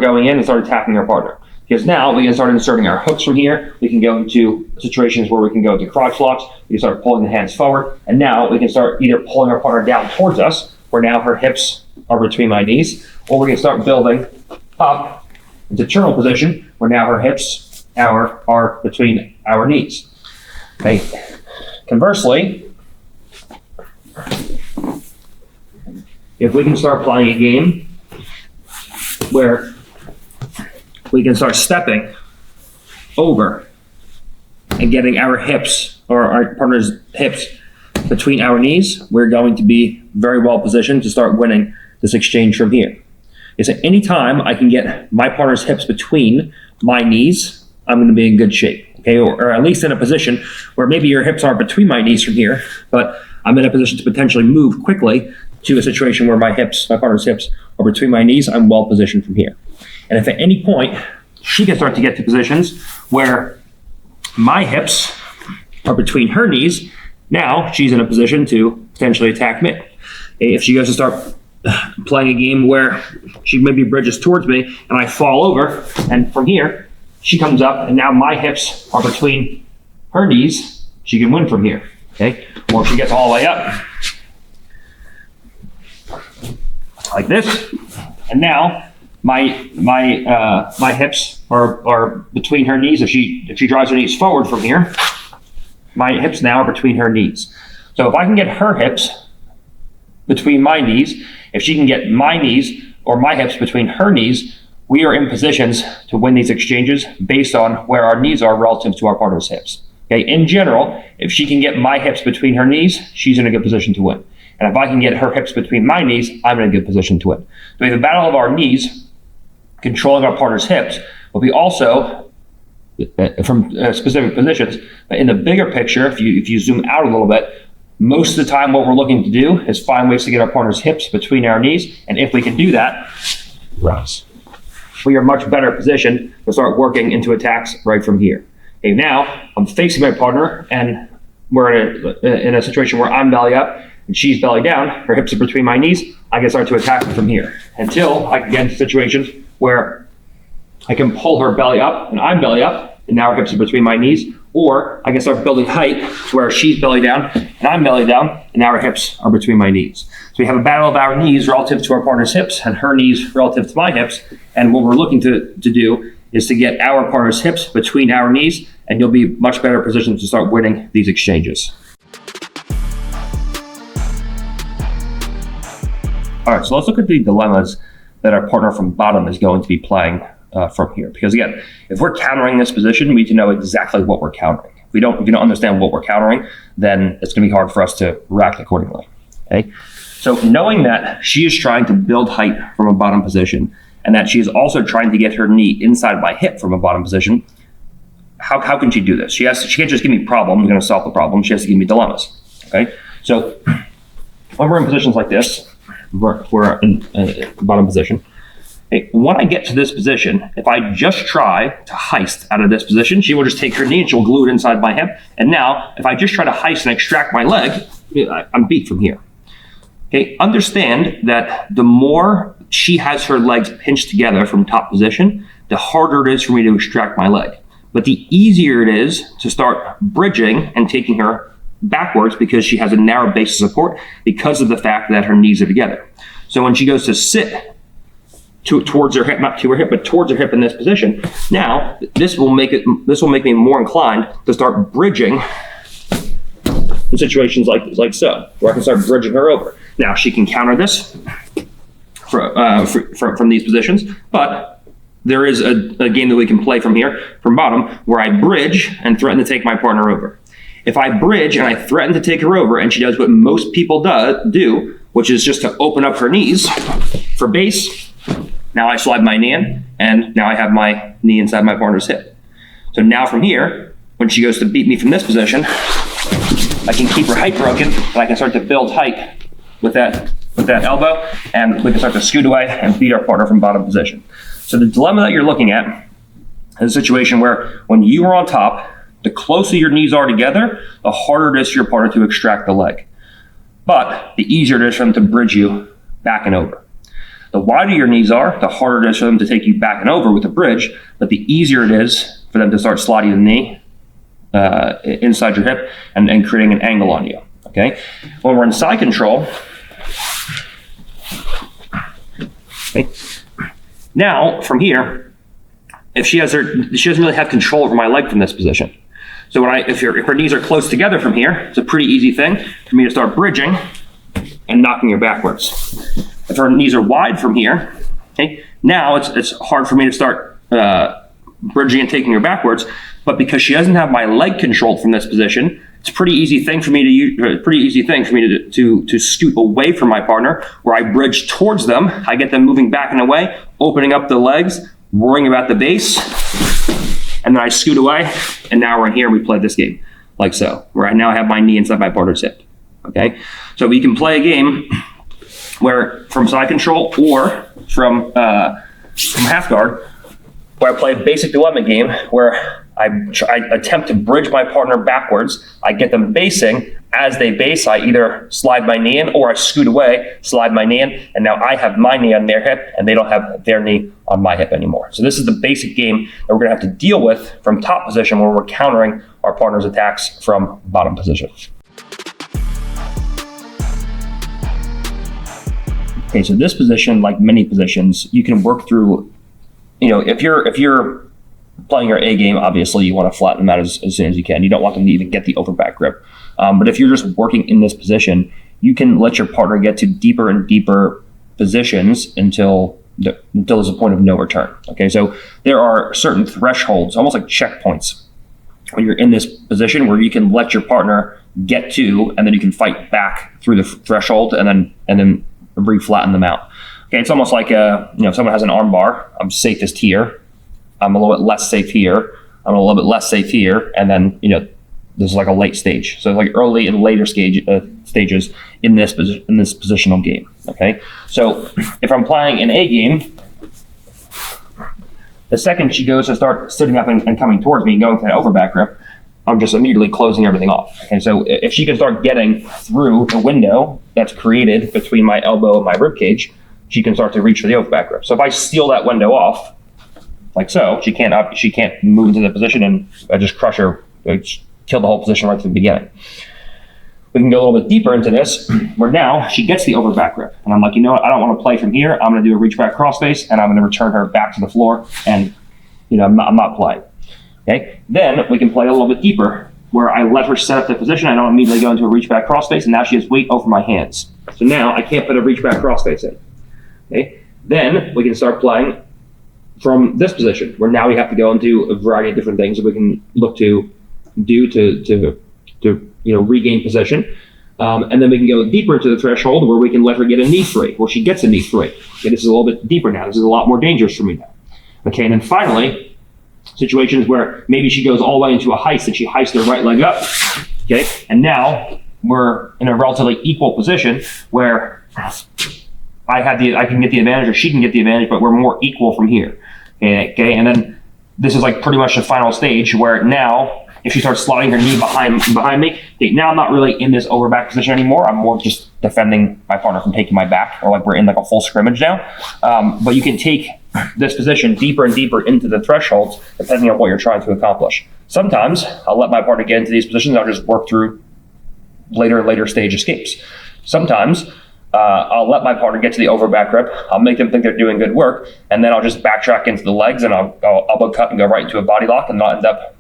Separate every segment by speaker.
Speaker 1: going in and start attacking our partner. Because now we can start inserting our hooks from here. We can go into situations where we can go into crotch locks. We can start pulling the hands forward. And now we can start either pulling our partner down towards us, where now her hips are between my knees, or we can start building up into turtle position, where now her hips are between our knees. Okay. Conversely, if we can start playing a game where we can start stepping over and getting our hips or our partner's hips between our knees, we're going to be very well positioned to start winning this exchange from here. Is that any time I can get my partner's hips between my knees, I'm going to be in good shape. Okay, or at least in a position where maybe your hips aren't between my knees from here, but I'm in a position to potentially move quickly to a situation where my partner's hips are between my knees. I'm well positioned from here. And if at any point she can start to get to positions where my hips are between her knees, now she's in a position to potentially attack me. If she goes to start playing a game where she maybe bridges towards me and I fall over, and from here she comes up and now my hips are between her knees, she can win from here. Okay? Or if she gets all the way up like this, and now my hips are between her knees. If she drives her knees forward from here, my hips now are between her knees. So if I can get her hips between my knees, if she can get my knees or my hips between her knees, we are in positions to win these exchanges based on where our knees are relative to our partner's hips. Okay, in general, if she can get my hips between her knees, she's in a good position to win. And if I can get her hips between my knees, I'm in a good position to win. So we have a battle of our knees, controlling our partner's hips, but we also, from specific positions, but in the bigger picture, if you zoom out a little bit, most of the time what we're looking to do is find ways to get our partner's hips between our knees. And if we can do that, we are much better positioned to start working into attacks right from here. Okay, now I'm facing my partner and we're in a situation where I'm belly up and she's belly down, her hips are between my knees. I can start to attack her from here until I can get into situations where I can pull her belly up and I'm belly up and now her hips are between my knees, or I can start building height to where she's belly down and I'm belly down and now her hips are between my knees. So we have a battle of our knees relative to our partner's hips and her knees relative to my hips, and what we're looking to do is to get our partner's hips between our knees, and you'll be much better positioned to start winning these exchanges. All right, so let's look at the dilemmas that our partner from bottom is going to be playing from here. Because again, if we're countering this position, we need to know exactly what we're countering. If we don't understand what we're countering, then it's going to be hard for us to react accordingly. Okay, so knowing that she is trying to build height from a bottom position, and that she is also trying to get her knee inside my hip from a bottom position, how can she do this? She can't just give me problems. I'm going to solve the problem. She has to give me dilemmas. Okay, so when we're in positions like this, we're in a bottom position. Okay, when I get to this position, if I just try to heist out of this position, she will just take her knee and she'll glue it inside my hip. And now, if I just try to heist and extract my leg, I'm beat from here. Okay, understand that the more she has her legs pinched together from top position, the harder it is for me to extract my leg. But the easier it is to start bridging and taking her backwards because she has a narrow base of support because of the fact that her knees are together. So when she goes to sit towards her hip, not to her hip, but towards her hip in this position, now this will make me more inclined to start bridging in situations like so, where I can start bridging her over. Now she can counter this from these positions, but there is a game that we can play from here, from bottom, where I bridge and threaten to take my partner over. If I bridge and I threaten to take her over, and she does what most people do, which is just to open up her knees for base, now I slide my knee in, and now I have my knee inside my partner's hip. So now from here, when she goes to beat me from this position, I can keep her height broken, and I can start to build height with that elbow, and we can start to scoot away and beat our partner from bottom position. So the dilemma that you're looking at is a situation where when you are on top, the closer your knees are together, the harder it is for your partner to extract the leg. But the easier it is for them to bridge you back and over. The wider your knees are, the harder it is for them to take you back and over with a bridge, but the easier it is for them to start sliding the knee inside your hip and creating an angle on you. Okay. When we're in side control, okay, now from here, if she doesn't really have control over my leg from this position. So if her knees are close together from here, it's a pretty easy thing for me to start bridging and knocking her backwards. If her knees are wide from here, okay, now it's hard for me to start bridging and taking her backwards. But because she doesn't have my leg controlled from this position, it's a pretty easy thing for me to scoot away from my partner, where I bridge towards them. I get them moving back and away, opening up the legs, worrying about the base, and then I scoot away. And now we're in here. We play this game like so, where I now have my knee inside my partner's hip. Okay, so we can play a game where from side control or from half guard, where I play a basic dilemma game where I attempt to bridge my partner backwards. I get them basing. As they base, I either slide my knee in or I scoot away, slide my knee in, and now I have my knee on their hip and they don't have their knee on my hip anymore. So this is the basic game that we're going to have to deal with from top position when we're countering our partner's attacks from bottom position. Okay, so this position, like many positions, you can work through. If you're playing your A game, obviously you want to flatten them out as soon as you can. You don't want them to even get the overback grip. But if you're just working in this position, you can let your partner get to deeper and deeper positions until there's a point of no return. Okay, so there are certain thresholds, almost like checkpoints, when you're in this position where you can let your partner get to, and then you can fight back through the threshold and then re-flatten them out. Okay, it's almost like if someone has an arm bar, I'm safest here. I'm a little bit less safe here. I'm a little bit less safe here, and then this is like a late stage. So like early and later stages in this positional game. Okay, so if I'm playing an A game, the second she goes to start sitting up and coming towards me and going to that overback grip, I'm just immediately closing everything off. Okay, so if she can start getting through the window that's created between my elbow and my rib cage, she can start to reach for the overback grip. So if I steal that window off, like so, she can't move into the position, and I just crush her, kill the whole position right from the beginning. We can go a little bit deeper into this, where now she gets the overback grip, and I'm like, you know what? I don't want to play from here. I'm going to do a reach back crossface, and I'm going to return her back to the floor, and I'm not playing. Okay. Then we can play a little bit deeper, where I let her set up the position. I don't immediately go into a reach back crossface, and now she has weight over my hands. So now I can't put a reach back crossface in. Okay. Then we can start playing from this position, where now we have to go into a variety of different things that we can look to do to regain position. And then we can go deeper into the threshold, where we can let her get a knee free, where she gets a knee free. Okay, this is a little bit deeper now. This is a lot more dangerous for me now. Okay, and then finally, situations where maybe she goes all the way into a heist and she heists her right leg up. Okay, and now we're in a relatively equal position where I can get the advantage, or she can get the advantage, but we're more equal from here. Okay, and then this is like pretty much the final stage, where now if she starts sliding her knee behind me, okay, now I'm not really in this overback position anymore. I'm more just defending my partner from taking my back, or like we're in like a full scrimmage now. But you can take this position deeper and deeper into the thresholds depending on what you're trying to accomplish. Sometimes I'll let my partner get into these positions. I'll just work through later stage escapes. Sometimes I'll let my partner get to the overback grip. I'll make them think they're doing good work, and then I'll just backtrack into the legs, and I'll elbow cut and go right into a body lock, and not end up,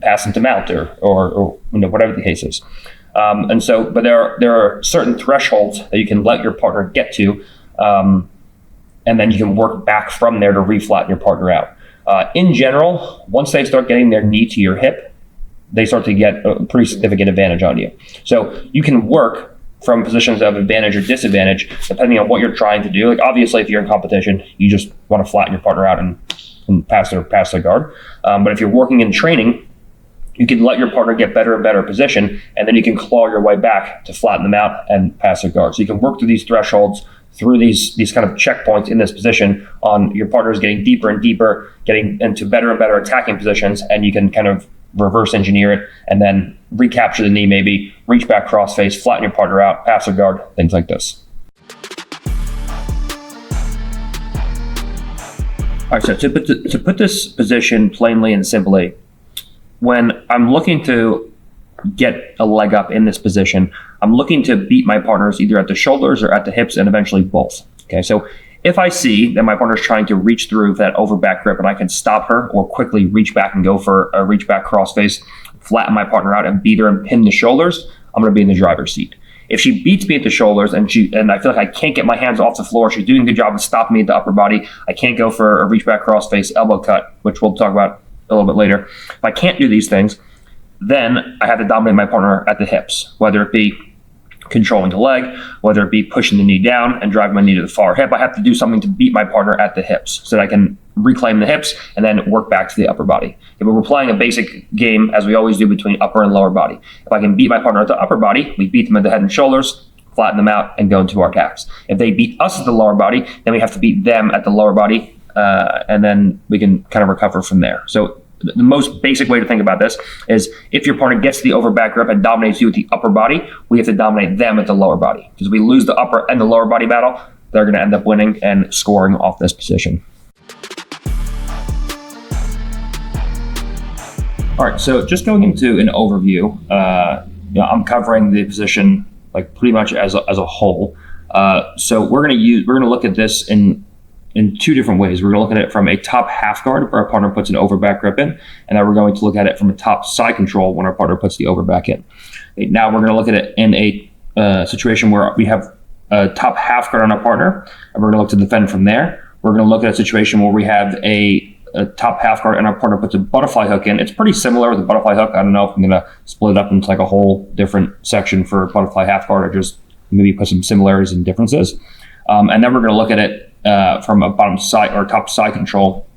Speaker 1: passing to mount or whatever the case is. But there are certain thresholds that you can let your partner get to, and then you can work back from there to reflatten your partner out. In general, once they start getting their knee to your hip, they start to get a pretty significant advantage on you. So you can work from positions of advantage or disadvantage depending on what you're trying to do. Like obviously, if you're in competition, you just want to flatten your partner out and pass their guard. But if you're working in training, you can let your partner get better and better position, and then you can claw your way back to flatten them out and pass their guard. So you can work through these thresholds, through these kind of checkpoints in this position on your partners getting deeper and deeper, getting into better and better attacking positions, and you can kind of reverse engineer it and then recapture the knee, maybe reach back crossface, flatten your partner out, pass their guard, things like this. All right, so to put this position plainly and simply, when I'm looking to get a leg up in this position, I'm looking to beat my partners either at the shoulders or at the hips, and eventually both. Okay, so if I see that my partner's trying to reach through that over back grip and I can stop her or quickly reach back and go for a reach back crossface, flatten my partner out and beat her and pin the shoulders, I'm going to be in the driver's seat. If she beats me at the shoulders and I feel like I can't get my hands off the floor, she's doing a good job of stopping me at the upper body, I can't go for a reach back crossface elbow cut, which we'll talk about a little bit later. If I can't do these things, then I have to dominate my partner at the hips, whether it be controlling the leg, whether it be pushing the knee down and driving my knee to the far hip. I have to do something to beat my partner at the hips so that I can reclaim the hips and then work back to the upper body. If we're playing a basic game, as we always do, between upper and lower body. If I can beat my partner at the upper body, we beat them at the head and shoulders, flatten them out, and go into our calves. If they beat us at the lower body, then we have to beat them at the lower body, and then we can kind of recover from there. So the most basic way to think about this is if your partner gets the over back grip and dominates you at the upper body, we have to dominate them at the lower body. Because if we lose the upper and the lower body battle, they're going to end up winning and scoring off this position. All right, so just going into an overview, I'm covering the position like pretty much as a whole. So we're going to look at this in two different ways. We're going to look at it from a top half guard where our partner puts an over back grip in, and then we're going to look at it from a top side control when our partner puts the over back in. Now we're going to look at it in a situation where we have a top half guard on our partner, and we're going to look to defend from there. We're going to look at a situation where we have a top half guard and our partner puts a butterfly hook in. It's pretty similar with the butterfly hook. I don't know if I'm going to split it up into like a whole different section for butterfly half guard or just maybe put some similarities and differences. And then we're going to look at it from a bottom side or top side control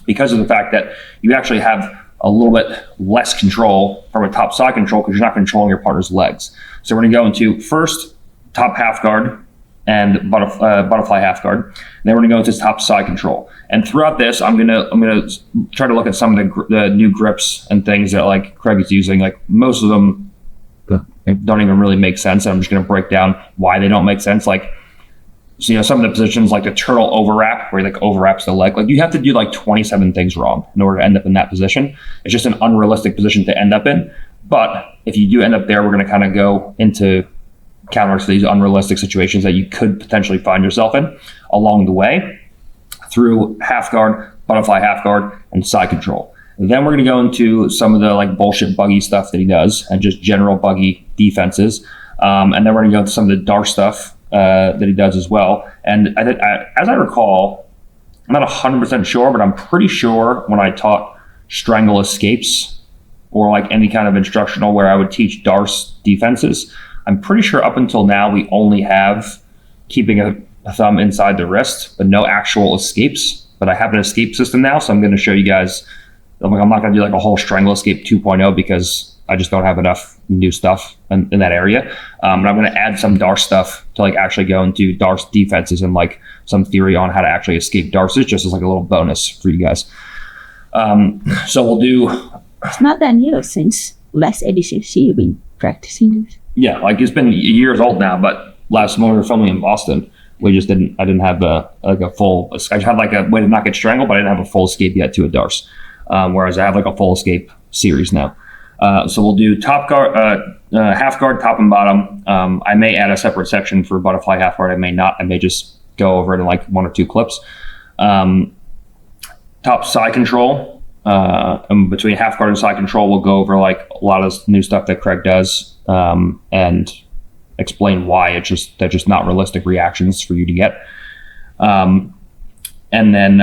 Speaker 1: because of the fact that you actually have a little bit less control from a top side control because you're not controlling your partner's legs. So we're going to go into first top half guard and butterfly half guard. And then we're going to go into top side control. And throughout this, I'm gonna try to look at some of the new grips and things that like Craig is using. Like most of them don't even really make sense. And I'm just going to break down why they don't make sense. Like, so, some of the positions like the turtle overwrap where he like overwraps the leg. Like you have to do like 27 things wrong in order to end up in that position. It's just an unrealistic position to end up in. But if you do end up there, we're going to kind of go into counters to these unrealistic situations that you could potentially find yourself in along the way through half guard, butterfly half guard, and side control. Then we're going to go into some of the like bullshit buggy stuff that he does and just general buggy defenses. And then we're going to go into some of the dark stuff that he does as well. And as I recall, I'm not 100% sure, but I'm pretty sure when I taught strangle escapes or like any kind of instructional where I would teach Darce defenses, I'm pretty sure up until now we only have keeping a thumb inside the wrist, but no actual escapes. But I have an escape system now, so I'm going to show you guys. I'm not going to do like a whole strangle escape 2.0 because I just don't have enough new stuff in that area. But I'm going to add some Darce stuff to like actually go into Darce defenses and like some theory on how to actually escape Darces, just as like a little bonus for you guys. So we'll do.
Speaker 2: It's not that new since last ADCC you've been practicing this.
Speaker 1: Yeah, like it's been years old now, but last time we were filming in Boston, I didn't have a full, I had like a way to not get strangled, but I didn't have a full escape yet to a Darce. Whereas I have like a full escape series now. So we'll do top guard, half guard, top and bottom. I may add a separate section for butterfly half guard. I may not. I may just go over it in like one or two clips. Top side control. And between half guard and side control, we'll go over like a lot of new stuff that Craig does and explain why they're just not realistic reactions for you to get. And then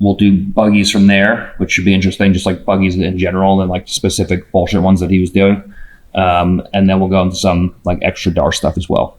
Speaker 1: we'll do buggies from there, which should be interesting, just like buggies in general and like specific bullshit ones that he was doing. And then we'll go into some like extra Darce stuff as well.